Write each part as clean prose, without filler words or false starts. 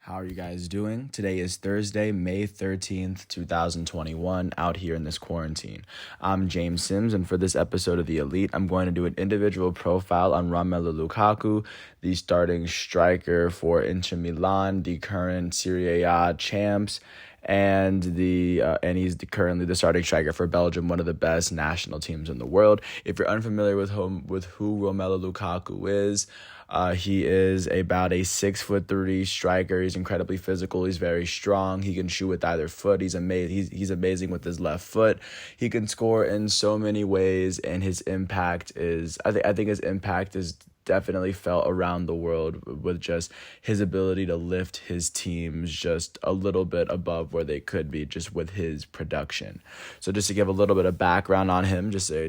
How are you guys doing? Today is Thursday, May 13th, 2021, out here in this quarantine. I'm James Sims, and for this episode of The Elite, I'm going to do an individual profile on Romelu Lukaku, the starting striker for Inter Milan, the current Serie A champs, and he's currently the starting striker for Belgium, one of the best national teams in the world. If you're unfamiliar with who Romelu Lukaku is, he is about a 6'3" striker. He's incredibly physical. He's very strong. He can shoot with either foot. He's amazing. He's amazing with his left foot. He can score in so many ways, and his impact is. I think his impact is definitely felt around the world with just his ability to lift his teams just a little bit above where they could be just with his production. So just to give a little bit of background on him, just to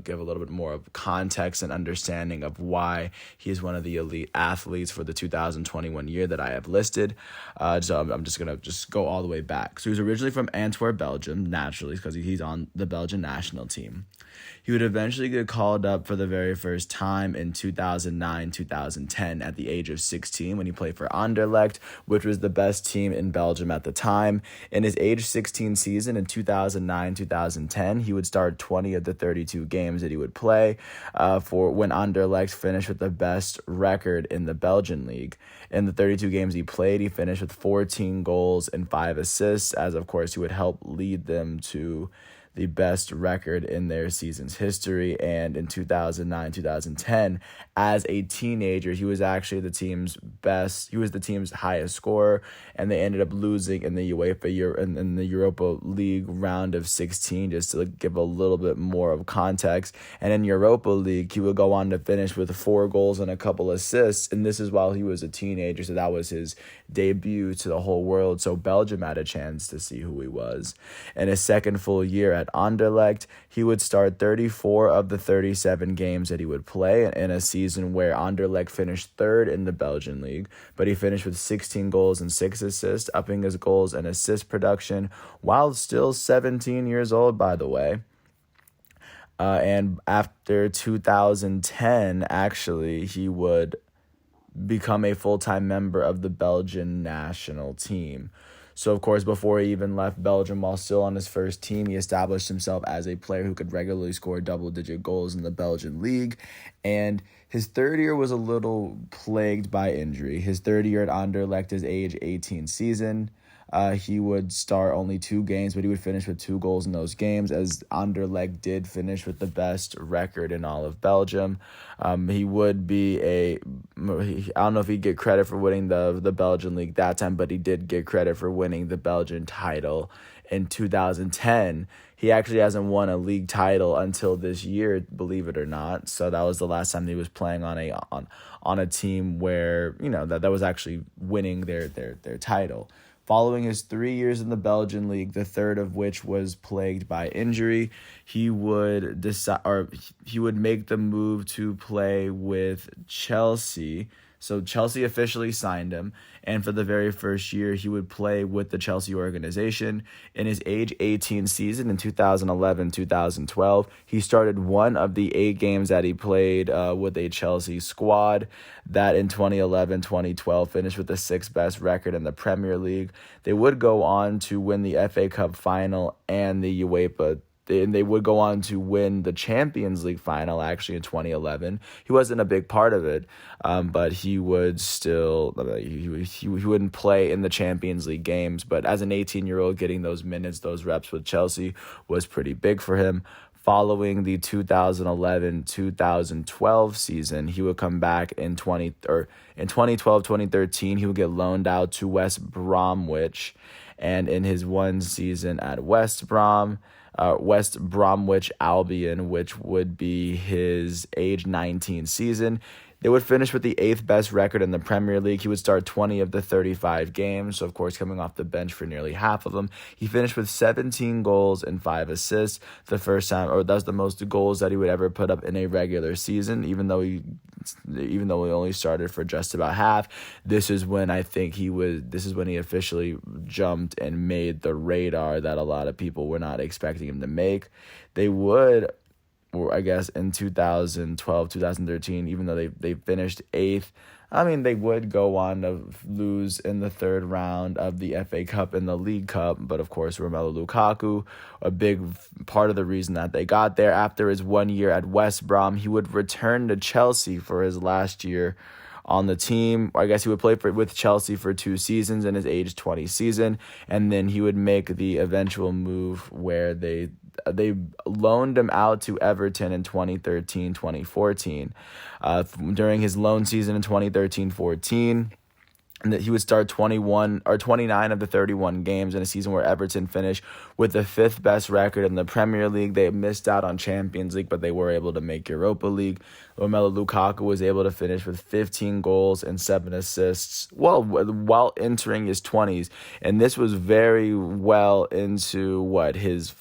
give a little bit more of context and understanding of why he's one of the elite athletes for the 2021 year that I have listed. So I'm just going to go all the way back. So he was originally from Antwerp, Belgium, naturally, because he's on the Belgian national team. He would eventually get called up for the very first time in 2009-2010 at the age of 16 when he played for Anderlecht, which was the best team in Belgium at the time. In his age 16 season in 2009-2010, he would start 20 of the 32 games that he would play for when Anderlecht finished with the best record in the Belgian league. In the 32 games he played, he finished with 14 goals and 5 assists, as of course he would help lead them to the best record in their season's history. And in 2009-2010, as a teenager, he was actually the team's best. He was the team's highest scorer, and they ended up losing in the in the Europa League round of 16, just to give a little bit more of context. And in Europa League, he would go on to finish with 4 goals and a couple assists, and this is while he was a teenager, so that was his debut to the whole world. So Belgium had a chance to see who he was. In his second full year at Anderlecht, he would start 34 of the 37 games that he would play in a season where Anderlecht finished third in the Belgian league, but he finished with 16 goals and 6 assists, upping his goals and assist production while still 17 years old, by the way. And after 2010, actually, he would become a full-time member of the Belgian national team. So, of course, before he even left Belgium, while still on his first team, he established himself as a player who could regularly score double-digit goals in the Belgian league. And his third year was a little plagued by injury. His third year at Anderlecht, his age 18 season, he would start only 2 games, but he would finish with 2 goals in those games, as Anderlecht did finish with the best record in all of Belgium. He would be I don't know if he'd get credit for winning the Belgian league that time, but he did get credit for winning the Belgian title in 2010. He actually hasn't won a league title until this year, believe it or not. So that was the last time he was playing on a team where, that was actually winning their title. Following his 3 years in the Belgian league, the third of which was plagued by injury, he would make the move to play with Chelsea. So Chelsea officially signed him, and for the very first year, he would play with the Chelsea organization. In his age 18 season in 2011-2012, he started 1 of the 8 games that he played with a Chelsea squad. That in 2011-2012 finished with the 6th best record in the Premier League. They would go on to win the FA Cup final and the UEFA. And they would go on to win the Champions League final, actually, in 2011. He wasn't a big part of it, but he would still, he wouldn't play in the Champions League games. But as an 18-year-old, getting those minutes, those reps with Chelsea was pretty big for him. Following the 2011-2012 season, he would come back in 2012-2013. He would get loaned out to West Bromwich, and in his one season at West Bromwich Albion, which would be his age 19 season, they would finish with the 8th best record in the Premier League. He would start 20 of the 35 games, so of course coming off the bench for nearly half of them. He finished with 17 goals and 5 assists, the first time, or that's the most goals that he would ever put up in a regular season, even though he only started for just about half. This is when he officially jumped and made the radar that a lot of people were not expecting him to make. They would or I guess in 2012, 2013, even though they finished eighth. I mean, they would go on to lose in the third round of the FA Cup and the League Cup, but of course, Romelu Lukaku, a big part of the reason that they got there. After his 1 year at West Brom, he would return to Chelsea for his last year on the team. I guess he would play with Chelsea for 2 seasons in his age 20 season, and then he would make the eventual move where they loaned him out to Everton in 2013, 2014. During his loan season in 2013-14, and that he would start 29 of the 31 games in a season where Everton finished with the 5th best record in the Premier League. They missed out on Champions League, but they were able to make Europa League. Romelu Lukaku was able to finish with 15 goals and 7 assists while entering his 20s. And this was very well into his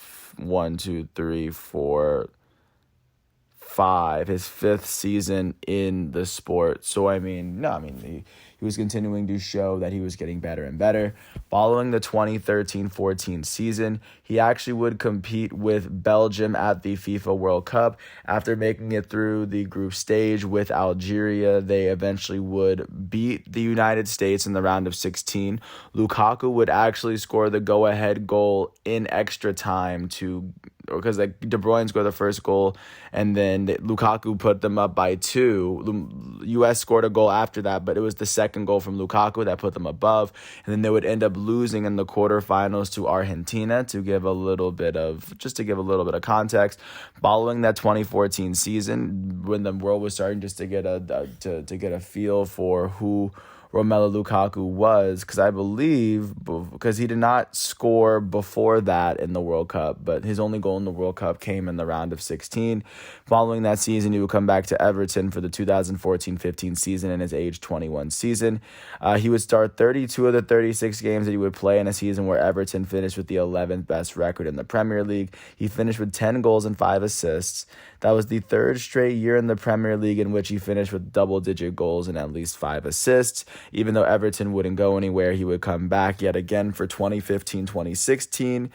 his 5th season in the sport. So he was continuing to show that he was getting better and better. Following the 2013-14 season, he actually would compete with Belgium at the FIFA World Cup. After making it through the group stage with Algeria, they eventually would beat the United States in the round of 16. Lukaku would actually score the go-ahead goal in extra time because De Bruyne scored the first goal, and then Lukaku put them up by 2. U.S. scored a goal after that, but it was the second goal from Lukaku that put them above, and then they would end up losing in the quarterfinals to Argentina. To give a little bit of context, following that 2014 season, when the world was starting just to get a feel for who Romelu Lukaku was, because he did not score before that in the World Cup, but his only goal in the World Cup came in the round of 16. Following that season, he would come back to Everton for the 2014-15 season in his age 21 season. He would start 32 of the 36 games that he would play in a season where Everton finished with the 11th best record in the Premier League. He finished with 10 goals and 5 assists. That was the 3rd straight year in the Premier League in which he finished with double-digit goals and at least 5 assists. Even though Everton wouldn't go anywhere, he would come back yet again for 2015-2016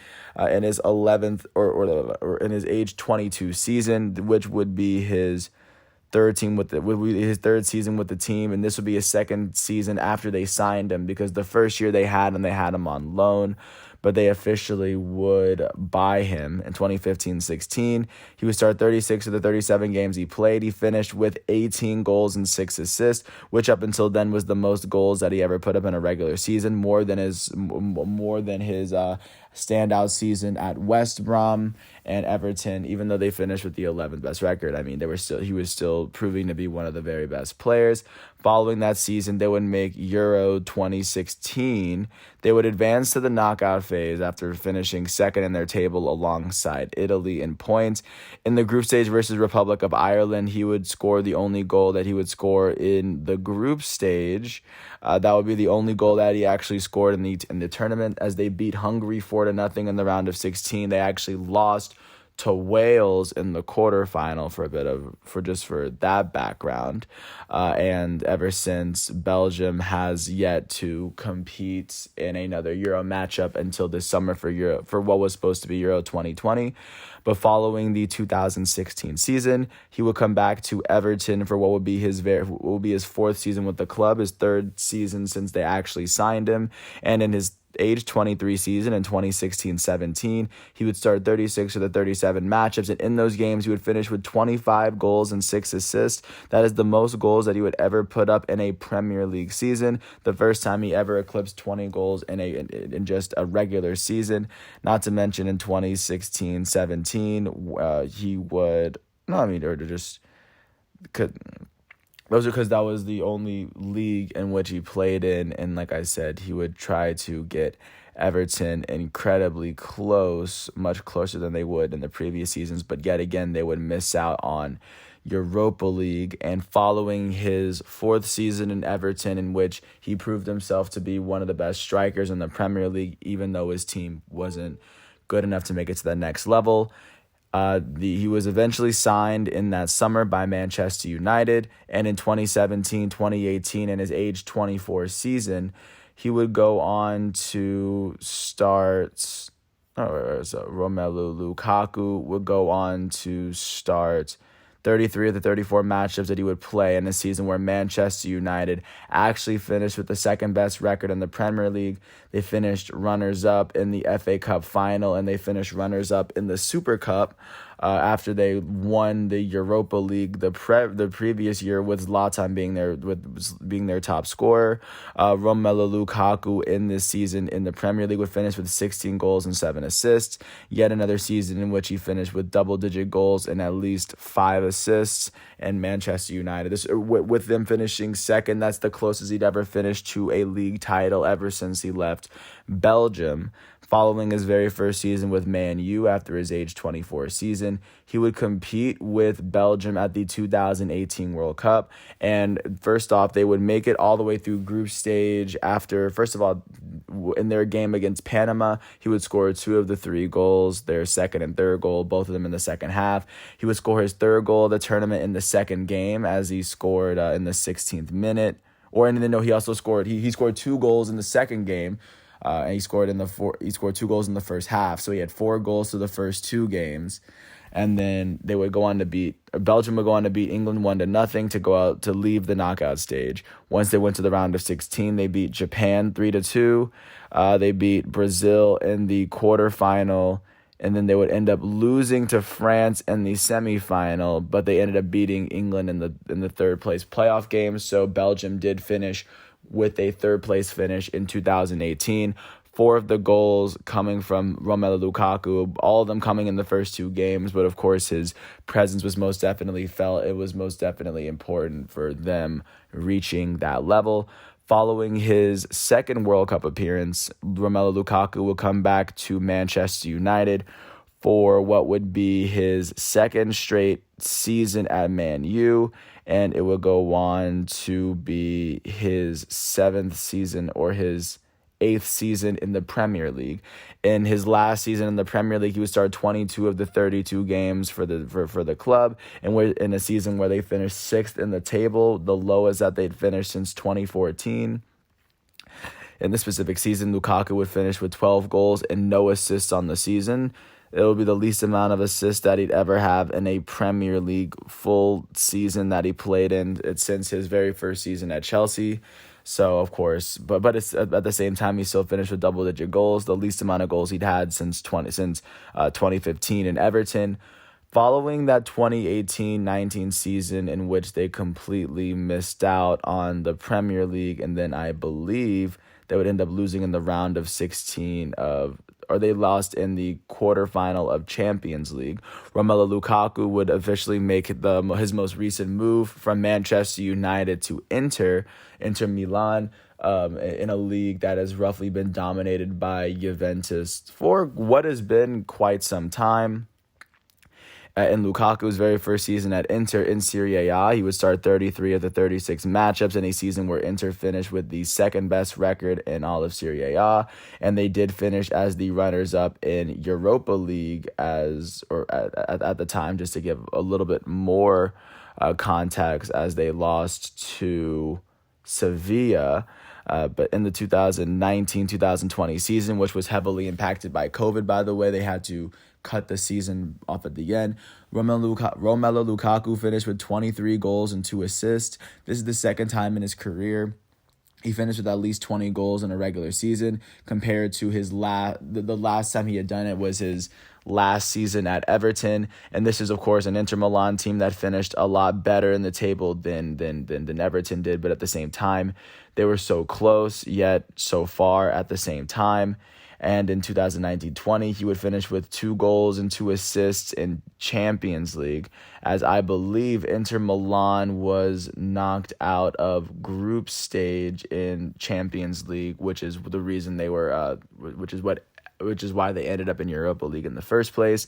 in his 11th or in his age 22 season, which would be his third season with the team, and this would be his 2nd season after they signed him, because the first year they had him on loan, but they officially would buy him in 2015-16. He would start 36 of the 37 games he played. He finished with 18 goals and 6 assists, which up until then was the most goals that he ever put up in a regular season, more than his standout season at West Brom and Everton. Even though they finished with the 11th best record, he was still proving to be one of the very best players. Following that season, they would make Euro 2016. They would advance to the knockout phase after finishing 2nd in their table alongside Italy in points. In the group stage versus Republic of Ireland, he would score the only goal that he would score in the group stage. That would be the only goal that he actually scored in the tournament, as they beat Hungary 4-0 in the round of 16. They actually lost to Wales in the quarterfinal for that background. And ever since, Belgium has yet to compete in another Euro matchup until this summer for what was supposed to be Euro 2020. But following the 2016 season, he would come back to Everton for what would be his 4th season with the club, his 3rd season since they actually signed him. And in his age 23 season in 2016-17, he would start 36 of the 37 matchups, and in those games he would finish with 25 goals and 6 assists. That is the most goals that he would ever put up in a Premier League season, the first time he ever eclipsed 20 goals in just a regular season. Not to mention in 2016-17, he would those are because that was the only league in which he played in. And like I said, he would try to get Everton incredibly close, much closer than they would in the previous seasons. But yet again, they would miss out on Europa League. And following his 4th season in Everton, in which he proved himself to be one of the best strikers in the Premier League, even though his team wasn't good enough to make it to the next level, he was eventually signed in that summer by Manchester United, and in 2017-2018, in his age 24 season, he would go on to start So Romelu Lukaku would go on to start 33 of the 34 matchups that he would play in a season where Manchester United actually finished with the second best record in the Premier League. They finished runners-up in the FA Cup final, and they finished runners-up in the Super Cup after they won the Europa League the previous year, with Zlatan being their top scorer. Romelu Lukaku in this season in the Premier League would finish with 16 goals and 7 assists. Yet another season in which he finished with double-digit goals and at least 5 assists. And Manchester United, with them finishing second, that's the closest he'd ever finished to a league title ever since he left Belgium. Following his very first season with Man U after his age 24 season, he would compete with Belgium at the 2018 World Cup. And first off, they would make it all the way through group stage after, first of all, in their game against Panama, he would score 2 of the 3 goals, their second and third goal, both of them in the second half. He would score his third goal of the tournament in the second game, as he scored in the 16th minute. He also scored, he scored 2 goals in the second game. And he scored 2 goals in the first half. So he had 4 goals to the first 2 games. And then Belgium would go on to beat England 1-0 to go out to leave the knockout stage. Once they went to the round of 16, they beat Japan 3-2. They beat Brazil in the quarterfinal, and then they would end up losing to France in the semifinal, but they ended up beating England in the third place playoff game. So Belgium did finish with a third place finish in 2018. 4 of the goals coming from Romelu Lukaku, all of them coming in the first 2 games, but of course his presence was most definitely felt. It was most definitely important for them reaching that level. Following his second World Cup appearance, Romelu Lukaku will come back to Manchester United for what would be his second straight season at Man U, and it will go on to be his 7th season or his 8th season in the Premier League. In his last season in the Premier League, he would start 22 of the 32 games for the club, and we're in a season where they finished 6th in the table, the lowest that they'd finished since 2014. In this specific season, Lukaku would finish with 12 goals and no assists on the season. It will be the least amount of assists that he'd ever have in a Premier League full season that he played in. It's since his very first season at Chelsea. So, of course, but it's at the same time, he still finished with double-digit goals, the least amount of goals he'd had since 2015 in Everton. Following that 2018-19 season in which they completely missed out on the Premier League, and then I believe they would end up losing in the round of 16 or they lost in the quarterfinal of Champions League. Romelu Lukaku would officially make his most recent move from Manchester United to Inter Milan, in a league that has roughly been dominated by Juventus for what has been quite some time. In Lukaku's very first season at Inter in Serie A, he would start 33 of the 36 matchups in a season where Inter finished with the second best record in all of Serie A, and they did finish as the runners-up in Europa League at the time, just to give a little bit more context, as they lost to Sevilla. But in the 2019-2020 season, which was heavily impacted by COVID, by the way, they had to cut the season off at the end. Romelu Lukaku finished with 23 goals and 2 assists. This is the second time in his career he finished with at least 20 goals in a regular season, compared to his the last time he had done it was his last season at Everton. And this is, of course, an Inter Milan team that finished a lot better in the table than Everton did, but at the same time, they were so close, yet so far at the same time. And in 2019-20, he would finish with 2 goals and 2 assists in Champions League, as I believe Inter Milan was knocked out of group stage in Champions League, which is the reason they were, which is why they ended up in Europa League in the first place.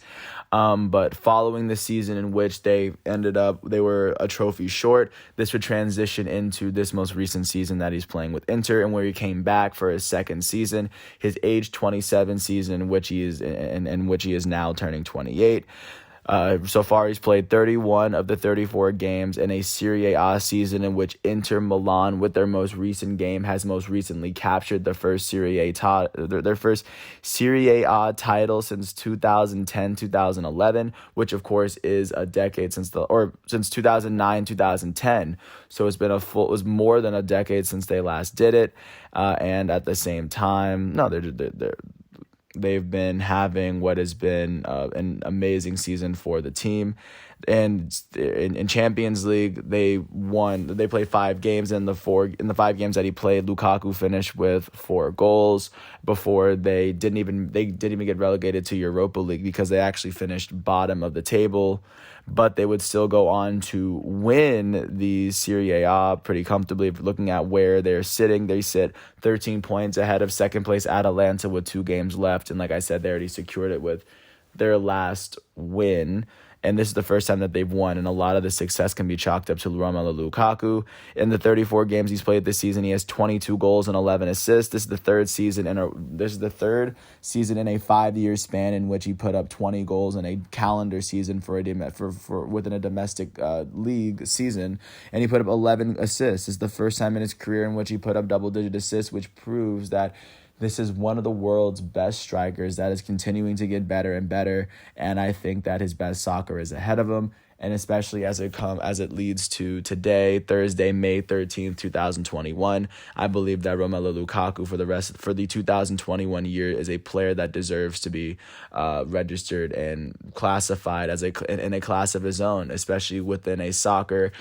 But following the season in which they were a trophy short, this would transition into this most recent season that he's playing with Inter, and where he came back for his second season, his age 27 season, in which he is now turning 28. So far, he's played 31 of the 34 games in a Serie A season in which Inter Milan, with their most recent game, has most recently captured the first their first Serie A title since 2010-2011, which of course is a decade since 2009-2010. So it was more than a decade since they last did it. And at the same time, no, they've been having what has been an amazing season for the team. And in Champions League, they won. They played 5 games. In the 5 games that he played, Lukaku finished with 4 goals. Before they didn't even get relegated to Europa League because they actually finished bottom of the table. But they would still go on to win the Serie A pretty comfortably. If looking at where they're sitting, they sit 13 points ahead of second place Atalanta with 2 games left. And like I said, they already secured it with their last win. And this is the first time that they've won, and a lot of the success can be chalked up to Romelu Lukaku. In the 34 games he's played this season, he has 22 goals and 11 assists. This is the third season in a 5-year span in which he put up 20 goals in a calendar season within a domestic league season, and he put up 11 assists. This is the first time in his career in which he put up double-digit assists, which proves that this is one of the world's best strikers that is continuing to get better and better, and I think that his best soccer is ahead of him. And especially as it leads to today, Thursday, May 13th, 2021, I believe that Romelu Lukaku for the 2021 year is a player that deserves to be registered and classified in a class of his own, especially within a sport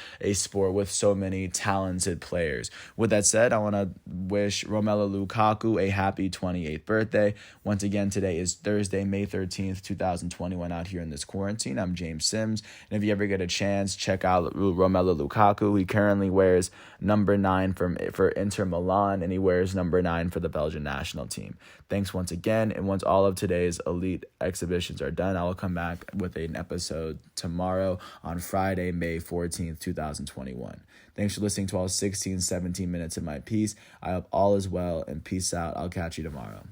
with so many talented players. With that said, I want to wish Romelu Lukaku a happy 28th birthday. Once again, today is Thursday, May 13th, 2021 out here in this quarantine. I'm James Sims, and if you ever get a chance, check out Romelu Lukaku. He currently wears number 9 for Inter Milan, and he wears number 9 for the Belgian national team. Thanks once again, and once all of today's elite exhibitions are done, I will come back with an episode tomorrow on Friday, May 14th, 2021. Thanks for listening to all 16, 17 minutes of my piece. I hope all is well, and peace out. I'll catch you tomorrow.